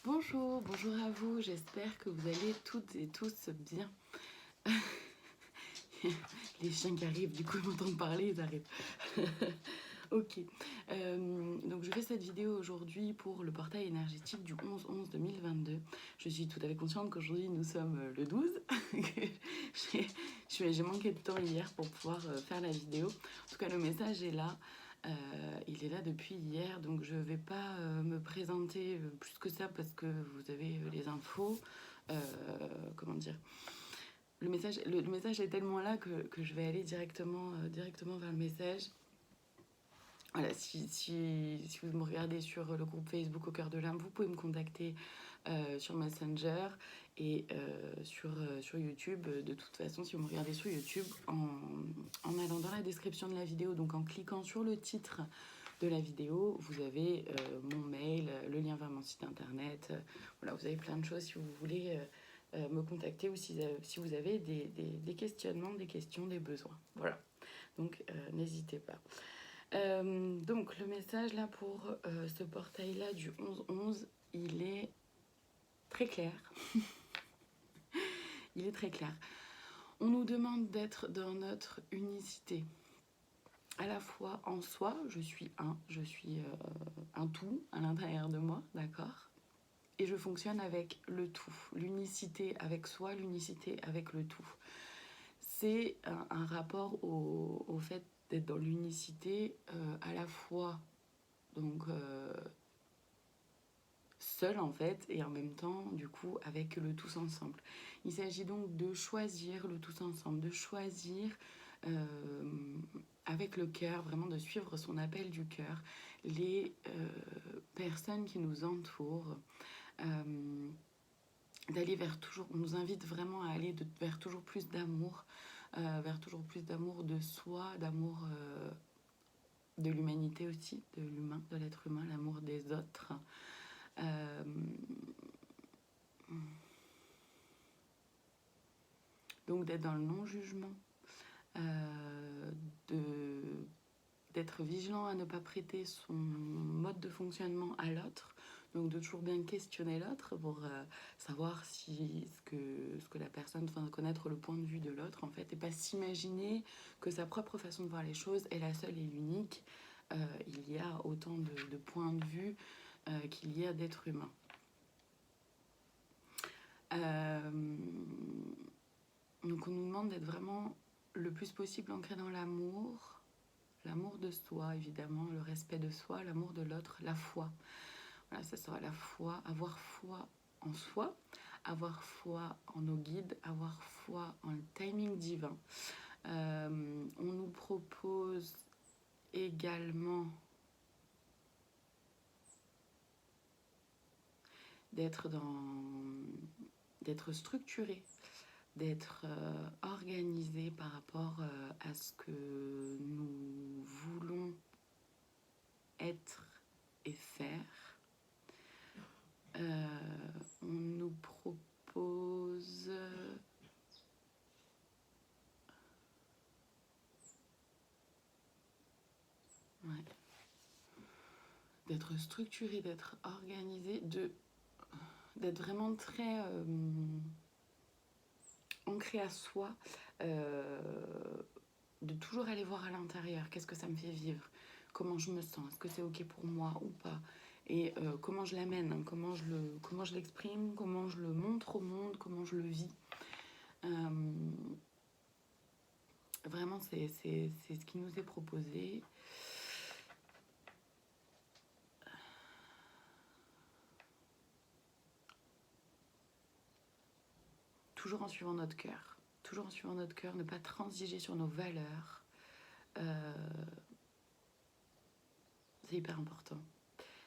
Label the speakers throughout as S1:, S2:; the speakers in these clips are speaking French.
S1: Bonjour, bonjour à vous, j'espère que vous allez toutes et tous bien. Les chiens qui arrivent, du coup ils m'entendent parler, ils arrivent. Ok, donc je fais cette vidéo aujourd'hui pour le portail énergétique du 11-11-2022. Je suis tout à fait consciente qu'aujourd'hui nous sommes le 12. J'ai manqué de temps hier pour pouvoir faire la vidéo. En tout cas le message est là. Il est là depuis hier, donc je ne vais pas me présenter plus que ça parce que vous avez les infos. Comment dire, le message est tellement là que je vais aller directement vers le message. Voilà, si vous me regardez sur le groupe Facebook Au Cœur de l'Âme, vous pouvez me contacter sur Messenger et sur YouTube. De toute façon, si vous me regardez sur YouTube, en allant dans la description de la vidéo, donc en cliquant sur le titre de la vidéo, vous avez mon mail, le lien vers mon site internet. Voilà, vous avez plein de choses si vous voulez me contacter ou si vous avez des questionnements, des questions, des besoins. Voilà, donc n'hésitez pas. Donc le message là pour ce portail là du 11-11, il est très clair. Il est très clair. On nous demande d'être dans notre unicité. À la fois en soi, je suis un tout à l'intérieur de moi, d'accord? Et je fonctionne avec le tout. L'unicité avec soi, l'unicité avec le tout. C'est un rapport au fait d'être dans l'unicité à la fois donc seul en fait et en même temps du coup avec le tous ensemble. Il s'agit donc de choisir le tous ensemble, de choisir avec le cœur, vraiment de suivre son appel du cœur, les personnes qui nous entourent, d'aller vers toujours, on nous invite vraiment à aller vers toujours plus d'amour, vers toujours plus d'amour de soi, d'amour de l'humanité aussi, de l'humain, de l'être humain, l'amour des autres. Donc d'être dans le non-jugement, d'être vigilant à ne pas prêter son mode de fonctionnement à l'autre, donc de toujours bien questionner l'autre pour savoir si ce que la personne, enfin connaître le point de vue de l'autre en fait, et pas s'imaginer que sa propre façon de voir les choses est la seule et l'unique. Il y a autant de points de vue qu'il y a d'êtres humains. Donc on nous demande d'être vraiment le plus possible ancré dans l'amour, l'amour de soi évidemment, le respect de soi, l'amour de l'autre, la foi. Voilà, ça sera la foi, avoir foi en soi, avoir foi en nos guides, avoir foi en le timing divin. On nous propose également d'être structuré, d'être organisé par rapport à ce que nous voulons être et faire. On nous propose d'être structuré, d'être organisé, d'être vraiment très ancré à soi, de toujours aller voir à l'intérieur, qu'est-ce que ça me fait vivre, comment je me sens, est-ce que c'est ok pour moi ou pas, et comment je l'amène, hein, comment je l'exprime, comment je le montre au monde, comment je le vis. Vraiment, c'est ce qui nous est proposé. Toujours en suivant notre cœur. Toujours en suivant notre cœur, ne pas transiger sur nos valeurs. C'est hyper important.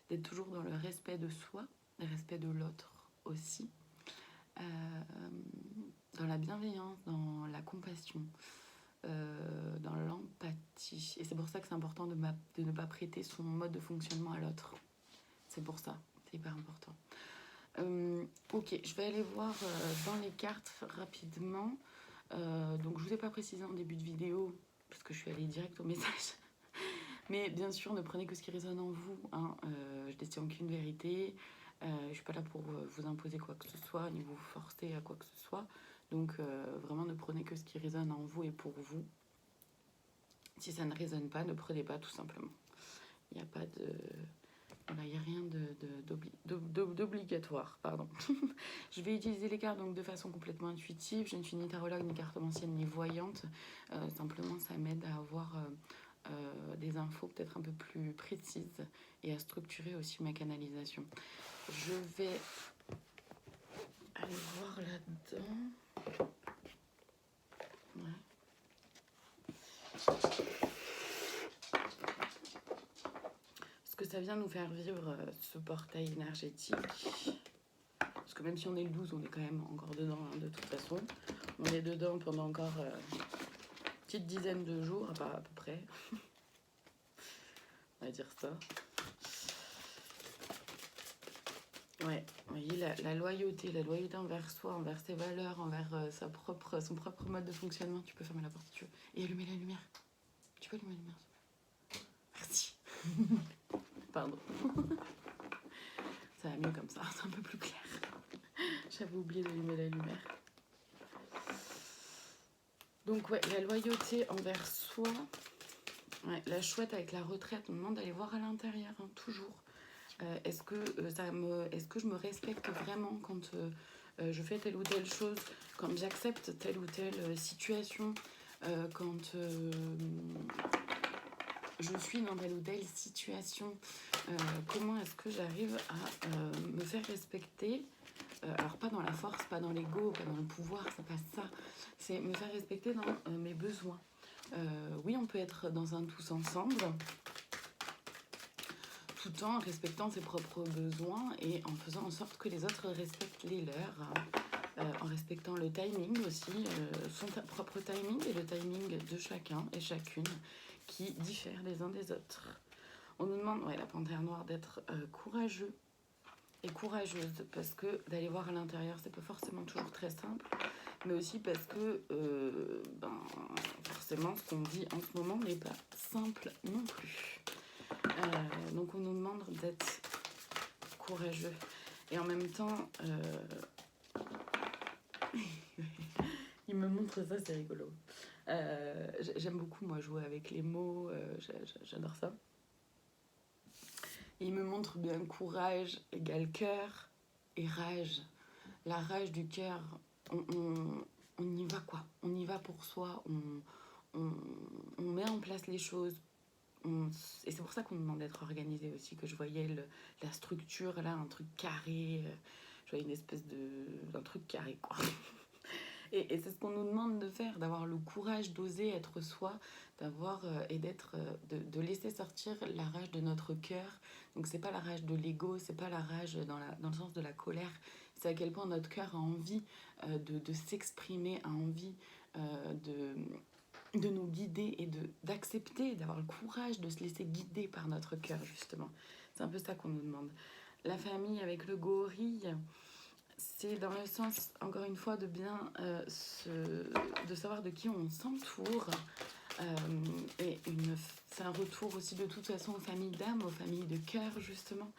S1: D'être toujours dans le respect de soi, le respect de l'autre aussi. Dans la bienveillance, dans la compassion, dans l'empathie. Et c'est pour ça que c'est important de ne pas prêter son mode de fonctionnement à l'autre. C'est pour ça, c'est hyper important. Ok, je vais aller voir dans les cartes rapidement. Donc je vous ai pas précisé en début de vidéo, parce que je suis allée direct au message. Mais bien sûr, ne prenez que ce qui résonne en vous. Hein. Je détiens qu'une vérité. Je ne suis pas là pour vous imposer quoi que ce soit, ni vous forcer à quoi que ce soit. Donc vraiment ne prenez que ce qui résonne en vous et pour vous. Si ça ne résonne pas, ne prenez pas tout simplement. Il n'y a pas de... Voilà, il n'y a rien d'obligatoire, pardon. Je vais utiliser les cartes donc de façon complètement intuitive. Je ne suis ni tarologue, ni cartomancienne, ni voyante. Simplement, ça m'aide à avoir des infos peut-être un peu plus précises et à structurer aussi ma canalisation. Je vais aller voir là-dedans. Ouais. Ce que ça vient nous faire vivre, ce portail énergétique. Parce que même si on est le 12, on est quand même encore dedans, hein, de toute façon. On est dedans pendant encore une petite dizaine de jours, à peu près. On va dire ça. Ouais, vous voyez, la loyauté envers soi, envers ses valeurs, envers son propre mode de fonctionnement. Tu peux fermer la porte si tu veux. Et allumer la lumière. Tu peux allumer la lumière, s'il te plaît. Merci. Pardon. Ça va mieux comme ça, c'est un peu plus clair. J'avais oublié d'allumer la lumière. Donc ouais, la loyauté envers soi. Ouais, la chouette avec la retraite, on me demande d'aller voir à l'intérieur, hein, toujours. Est-ce que je me respecte vraiment quand je fais telle ou telle chose, quand j'accepte telle ou telle situation, quand je suis dans telle ou telle situation, comment est-ce que j'arrive à me faire respecter, alors pas dans la force, pas dans l'ego, pas dans le pouvoir, c'est pas ça, c'est me faire respecter dans mes besoins. Oui, on peut être dans un tous ensemble, tout en respectant ses propres besoins et en faisant en sorte que les autres respectent les leurs, en respectant le timing aussi, son propre timing et le timing de chacun et chacune qui diffèrent les uns des autres. On nous demande, ouais, la panthère noire, d'être courageux et courageuse, parce que d'aller voir à l'intérieur, c'est pas forcément toujours très simple, mais aussi parce que forcément ce qu'on dit en ce moment n'est pas simple non plus. Donc on nous demande d'être courageux et en même temps il me montre ça, c'est rigolo. J'aime beaucoup moi jouer avec les mots, j'adore ça. Et il me montre bien courage égale cœur et rage. La rage du cœur, on y va quoi, on y va pour soi, on met en place les choses. Et c'est pour ça qu'on demande d'être organisé aussi, que je voyais la structure là, un truc carré, je voyais une espèce d'un truc carré quoi. Et c'est ce qu'on nous demande de faire, d'avoir le courage d'oser être soi, d'avoir et d'être, de laisser sortir la rage de notre cœur. Donc c'est pas la rage de l'ego, c'est pas la rage dans le sens de la colère, c'est à quel point notre cœur a envie de s'exprimer, a envie de nous guider et d'accepter, d'avoir le courage de se laisser guider par notre cœur, justement. C'est un peu ça qu'on nous demande. La famille avec le gorille, c'est dans le sens, encore une fois, de bien de savoir de qui on s'entoure. C'est un retour aussi de toute façon aux familles d'âme, aux familles de cœur, justement.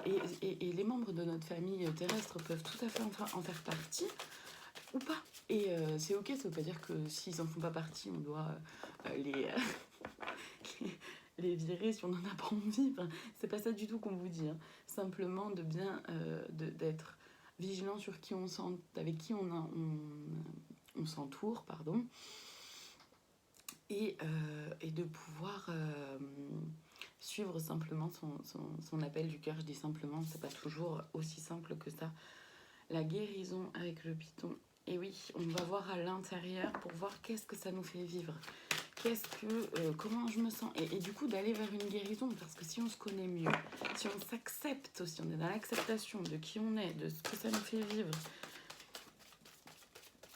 S1: Et les membres de notre famille terrestre peuvent tout à fait en faire partie, ou pas. Et c'est ok, ça veut pas dire que s'ils en font pas partie, on doit les virer si on n'en a pas envie. Enfin, c'est pas ça du tout qu'on vous dit. Hein. Simplement de bien d'être vigilant sur qui avec qui on s'entoure, pardon. Et de pouvoir suivre simplement son appel du cœur. Je dis simplement, c'est pas toujours aussi simple que ça. La guérison avec le python. Et oui, on va voir à l'intérieur pour voir qu'est-ce que ça nous fait vivre. Comment je me sens. Et du coup, d'aller vers une guérison, parce que si on se connaît mieux, si on s'accepte aussi, on est dans l'acceptation de qui on est, de ce que ça nous fait vivre,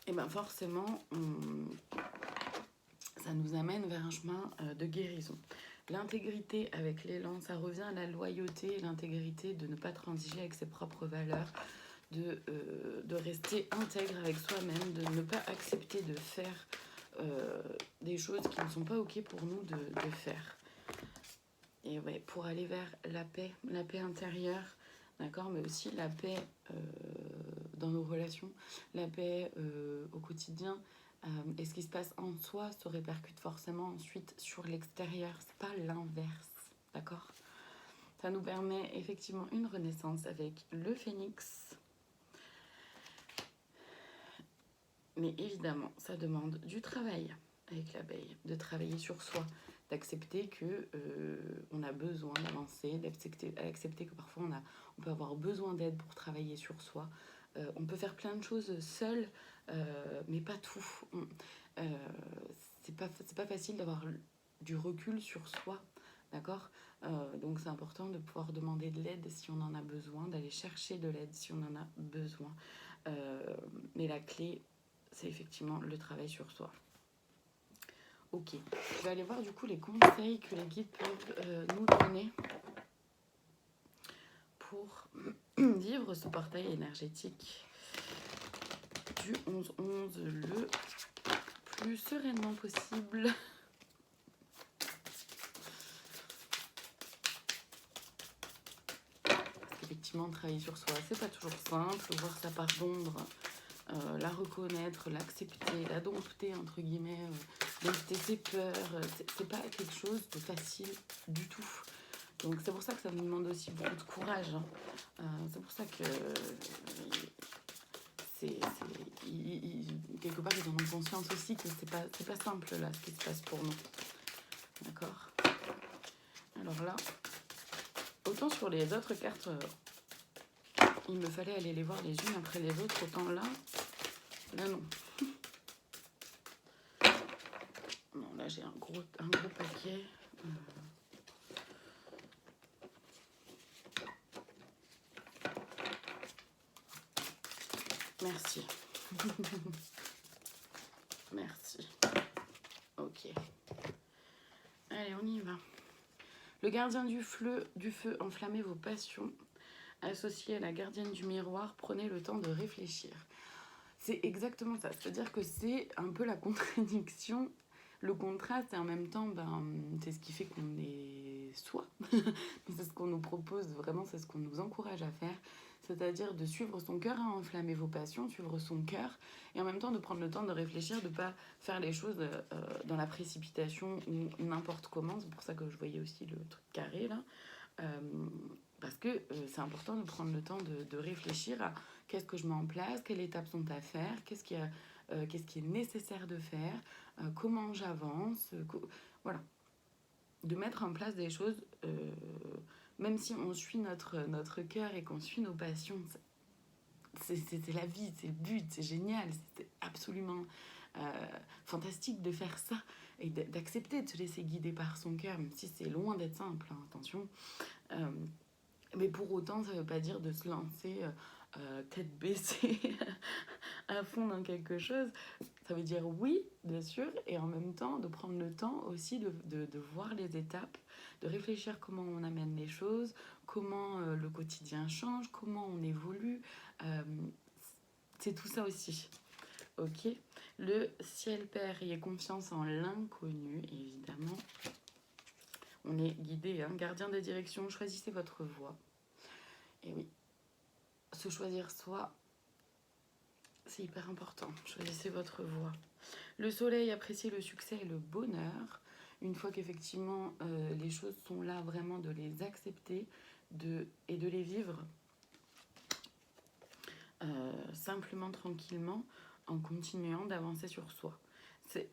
S1: et bien forcément, ça nous amène vers un chemin de guérison. L'intégrité avec l'élan, ça revient à la loyauté, l'intégrité de ne pas transiger avec ses propres valeurs, de rester intègre avec soi-même, de ne pas accepter de faire des choses qui ne sont pas ok pour nous de faire. Et ouais, pour aller vers la paix intérieure, d'accord, mais aussi la paix dans nos relations, la paix au quotidien. Et ce qui se passe en soi se répercute forcément ensuite sur l'extérieur, c'est pas l'inverse, d'accord? Ça nous permet effectivement une renaissance avec le phénix. Mais évidemment, ça demande du travail avec l'abeille, de travailler sur soi, d'accepter que on a besoin d'avancer, d'accepter que parfois on peut avoir besoin d'aide pour travailler sur soi. On peut faire plein de choses seul, mais pas tout. C'est pas facile d'avoir du recul sur soi, d'accord? Donc c'est important de pouvoir demander de l'aide si on en a besoin, d'aller chercher de l'aide si on en a besoin. Mais la clé, c'est effectivement le travail sur soi. Ok, je vais aller voir du coup les conseils que les guides peuvent nous donner pour vivre ce portail énergétique du 11-11 le plus sereinement possible. Effectivement, travailler sur soi, c'est pas toujours simple. Voir sa part d'ombre, la reconnaître, l'accepter, la dompter, entre guillemets, dompter ses peurs, c'est pas quelque chose de facile du tout. Donc c'est pour ça que ça nous demande aussi beaucoup de courage. C'est pour ça que quelque part ils en ont conscience aussi que c'est pas simple là ce qui se passe pour nous. D'accord? Alors là, autant sur les autres cartes, il me fallait aller les voir les unes après les autres, autant là non. Non, là j'ai un gros paquet. Merci. Merci. Ok. Allez, on y va. Le gardien du feu, enflammez vos passions. Associé à la gardienne du miroir, prenez le temps de réfléchir. C'est exactement ça. C'est-à-dire que c'est un peu la contradiction, le contraste, et en même temps, c'est ce qui fait qu'on est soi. C'est ce qu'on nous propose, vraiment, c'est ce qu'on nous encourage à faire. C'est-à-dire de suivre son cœur, à enflammer vos passions, suivre son cœur, et en même temps de prendre le temps de réfléchir, de ne pas faire les choses dans la précipitation ou n'importe comment. C'est pour ça que je voyais aussi le truc carré, là. Parce que c'est important de prendre le temps de réfléchir à qu'est-ce que je mets en place, quelles étapes sont à faire, qu'est-ce qui est nécessaire de faire, comment j'avance, voilà. De mettre en place des choses, même si on suit notre cœur et qu'on suit nos passions, c'est la vie, c'est le but, c'est génial, c'est absolument fantastique de faire ça et d'accepter de se laisser guider par son cœur, même si c'est loin d'être simple, hein, attention. Mais pour autant, ça ne veut pas dire de se lancer tête baissée à fond dans quelque chose. Ça veut dire oui, bien sûr, et en même temps de prendre le temps aussi de voir les étapes, de réfléchir comment on amène les choses, comment le quotidien change, comment on évolue. C'est tout ça aussi. Ok. Le ciel père, ayez confiance en l'inconnu, évidemment. On est guidé, hein. Gardien de direction, choisissez votre voie. Et oui, se choisir soi, c'est hyper important. Choisissez votre voie. Le soleil, appréciez le succès et le bonheur. Une fois qu'effectivement les choses sont là, vraiment de les accepter et de les vivre simplement, tranquillement, en continuant d'avancer sur soi.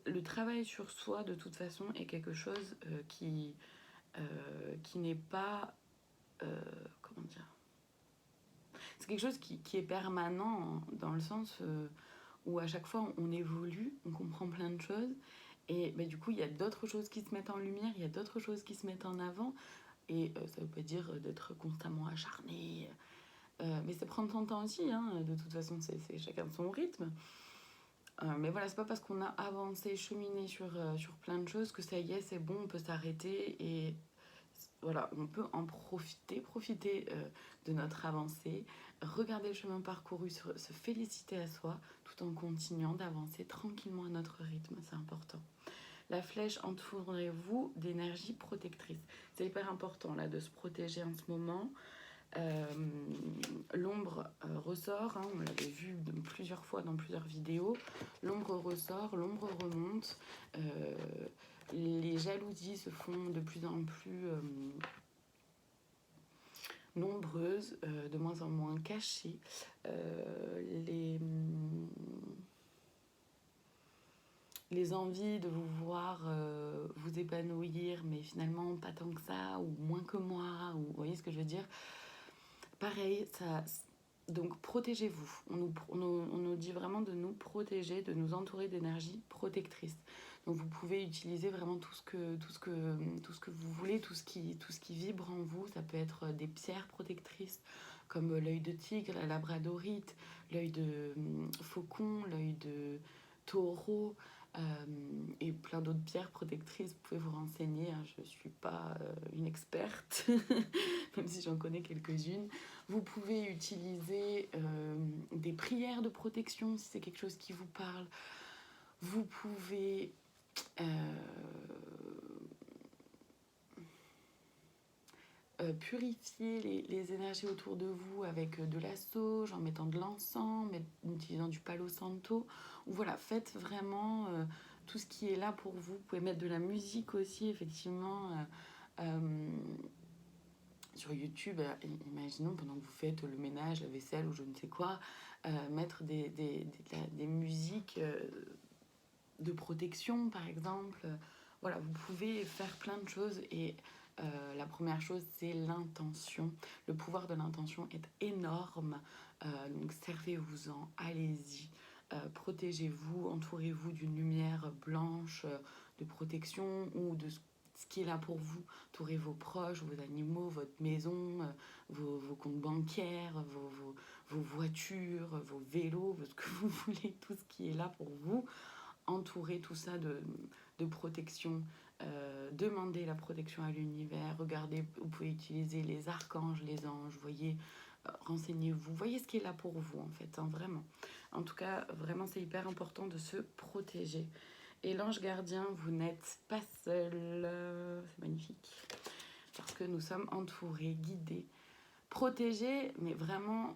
S1: Le travail sur soi, de toute façon, est quelque chose qui n'est pas... comment dire ? C'est quelque chose qui est permanent dans le sens où à chaque fois on évolue, on comprend plein de choses et du coup il y a d'autres choses qui se mettent en lumière, il y a d'autres choses qui se mettent en avant et ça veut pas dire d'être constamment acharné, mais ça prend son temps aussi, hein, de toute façon c'est chacun son rythme. Mais voilà, c'est pas parce qu'on a avancé, cheminé sur plein de choses que ça y est, c'est bon, on peut s'arrêter et voilà, on peut en profiter de notre avancée, regarder le chemin parcouru, se féliciter à soi, tout en continuant d'avancer tranquillement à notre rythme, c'est important. La flèche, entourez-vous d'énergie protectrice. C'est hyper important là de se protéger en ce moment. L'ombre ressort, hein, on l'avait vu plusieurs fois dans plusieurs vidéos. L'ombre ressort, l'ombre remonte. Les jalousies se font de plus en plus nombreuses, de moins en moins cachées. Les envies de vous voir vous épanouir, mais finalement pas tant que ça, ou moins que moi, ou vous voyez ce que je veux dire. Pareil, ça, donc protégez-vous. On nous dit vraiment de nous protéger, de nous entourer d'énergie protectrice. Donc vous pouvez utiliser vraiment tout ce que vous voulez, tout ce qui vibre en vous. Ça peut être des pierres protectrices comme l'œil de tigre, la labradorite, l'œil de faucon, l'œil de taureau. Et plein d'autres pierres protectrices, vous pouvez vous renseigner, hein, je ne suis pas une experte, même si j'en connais quelques-unes. Vous pouvez utiliser des prières de protection si c'est quelque chose qui vous parle. Vous pouvez purifier les énergies autour de vous avec de la sauge, en mettant de l'encens, en utilisant du palo santo. Voilà, faites vraiment tout ce qui est là pour vous. Vous pouvez mettre de la musique aussi, effectivement. Sur YouTube, imaginons pendant que vous faites le ménage, la vaisselle ou je ne sais quoi, mettre des musiques de protection, par exemple. Voilà, vous pouvez faire plein de choses et la première chose, c'est l'intention. Le pouvoir de l'intention est énorme, donc servez-vous-en, allez-y. Protégez-vous, entourez-vous d'une lumière blanche de protection ou de ce qui est là pour vous. Entourez vos proches, vos animaux, votre maison, vos comptes bancaires, vos voitures, vos vélos, ce que vous voulez, tout ce qui est là pour vous. Entourez tout ça de protection. Demandez la protection à l'univers. Regardez, vous pouvez utiliser les archanges, les anges, voyez, renseignez-vous, voyez ce qui est là pour vous en fait, hein, vraiment. En tout cas, vraiment c'est hyper important de se protéger. Et l'ange gardien, vous n'êtes pas seul, c'est magnifique, parce que nous sommes entourés, guidés, protégés, mais vraiment,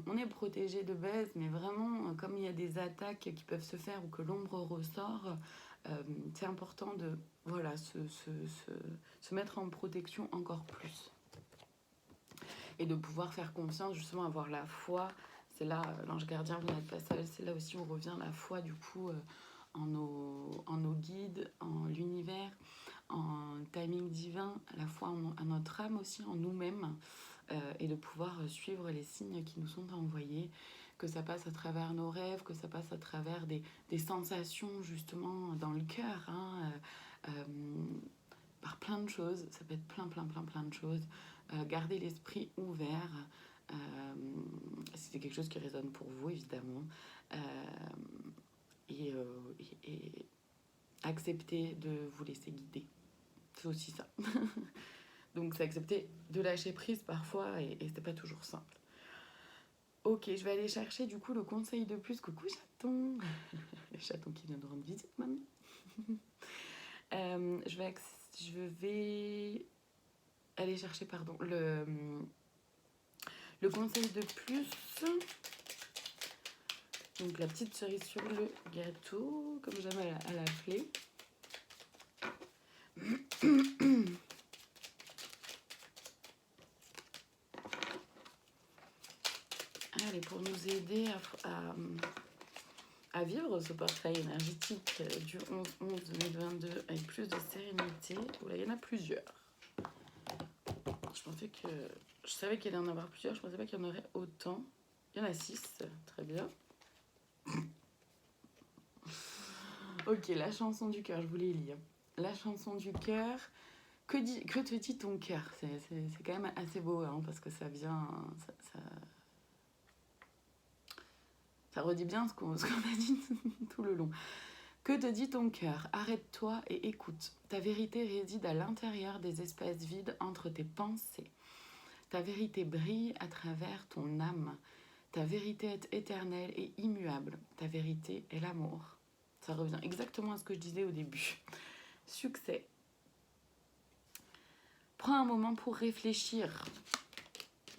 S1: on est protégé de base, mais vraiment, comme il y a des attaques qui peuvent se faire ou que l'ombre ressort, c'est important de voilà, se mettre en protection encore plus. Et de pouvoir faire confiance, justement, avoir la foi. C'est là, l'ange gardien, vous n'êtes pas seul. C'est là aussi où revient la foi, du coup, en nos guides, en l'univers, en timing divin, la foi en notre âme aussi, en nous-mêmes, et de pouvoir suivre les signes qui nous sont envoyés, que ça passe à travers nos rêves, que ça passe à travers des sensations, justement, dans le cœur, hein, par plein de choses. Ça peut être plein de choses. Gardez l'esprit ouvert, si c'est quelque chose qui résonne pour vous, évidemment. Et accepter de vous laisser guider. C'est aussi ça. Donc c'est accepter de lâcher prise parfois et c'est pas toujours simple. Ok, je vais aller chercher du coup le conseil de plus. Coucou chaton. Le chaton qui vient de rendre visite maintenant. Je vais aller chercher le conseil de plus. Donc la petite cerise sur le gâteau, comme j'aime à l'appeler. Allez, pour nous aider à vivre ce portail énergétique du 11-11-2022 avec plus de sérénité. Oula, il y en a plusieurs. Je savais qu'il allait en avoir plusieurs, je ne pensais pas qu'il y en aurait autant. Il y en a 6, très bien. Ok, la chanson du cœur, je voulais lire. La chanson du cœur. Que te dit ton cœur? C'est quand même assez beau, hein, parce que ça vient... Ça redit bien ce qu'on a dit tout le long. Que te dit ton cœur? Arrête-toi et écoute. Ta vérité réside à l'intérieur des espaces vides entre tes pensées. Ta vérité brille à travers ton âme. Ta vérité est éternelle et immuable. Ta vérité est l'amour. Ça revient exactement à ce que je disais au début. Succès. Prends un moment pour réfléchir.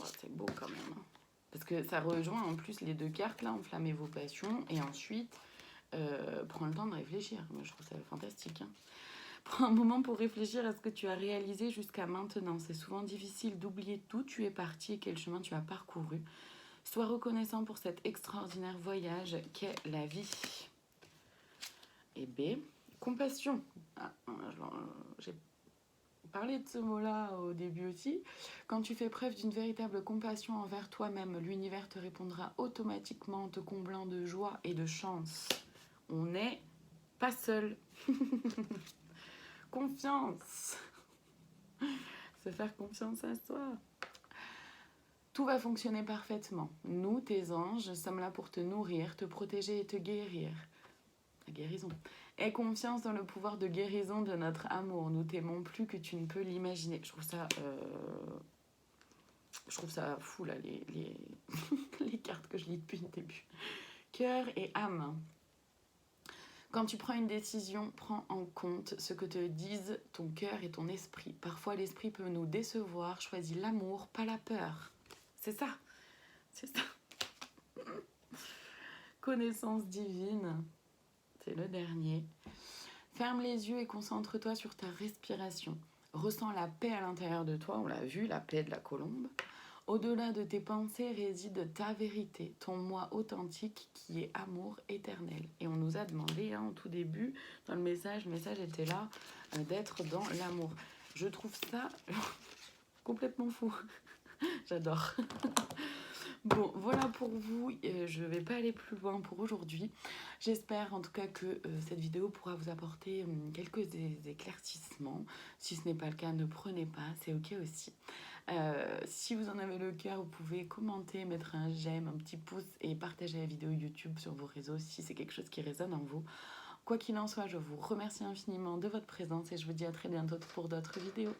S1: Oh, c'est beau quand même. Hein. Parce que ça rejoint en plus les deux cartes là, enflammer vos passions et ensuite prends le temps de réfléchir. Moi je trouve ça fantastique. Hein. Prends un moment pour réfléchir à ce que tu as réalisé jusqu'à maintenant. C'est souvent difficile d'oublier d'où tu es parti et quel chemin tu as parcouru. Sois reconnaissant pour cet extraordinaire voyage qu'est la vie. Et B, compassion. Ah, j'ai parlé de ce mot-là au début aussi. Quand tu fais preuve d'une véritable compassion envers toi-même, l'univers te répondra automatiquement en te comblant de joie et de chance. On n'est pas seul. Confiance. Se faire confiance à soi. Tout va fonctionner parfaitement. Nous, tes anges, sommes là pour te nourrir, te protéger et te guérir. La guérison. Aie confiance dans le pouvoir de guérison de notre amour. Nous t'aimons plus que tu ne peux l'imaginer. Je trouve ça fou, là, les cartes que je lis depuis le début. Cœur et âme. Quand tu prends une décision, prends en compte ce que te disent ton cœur et ton esprit. Parfois, l'esprit peut nous décevoir. Choisis l'amour, pas la peur. C'est ça. C'est ça. Connaissance divine. C'est le dernier. Ferme les yeux et concentre-toi sur ta respiration. Ressens la paix à l'intérieur de toi. On l'a vu, la paix de la colombe. Au-delà de tes pensées réside ta vérité, ton moi authentique qui est amour éternel. Et on nous a demandé au tout début, dans le message était là, d'être dans l'amour. Je trouve ça complètement fou. J'adore. Bon, voilà pour vous. Je ne vais pas aller plus loin pour aujourd'hui. J'espère en tout cas que cette vidéo pourra vous apporter quelques éclaircissements. Si ce n'est pas le cas, ne prenez pas, c'est ok aussi. Si vous en avez le cœur, vous pouvez commenter, mettre un j'aime, un petit pouce et partager la vidéo YouTube sur vos réseaux si c'est quelque chose qui résonne en vous. Quoi qu'il en soit, je vous remercie infiniment de votre présence et je vous dis à très bientôt pour d'autres vidéos.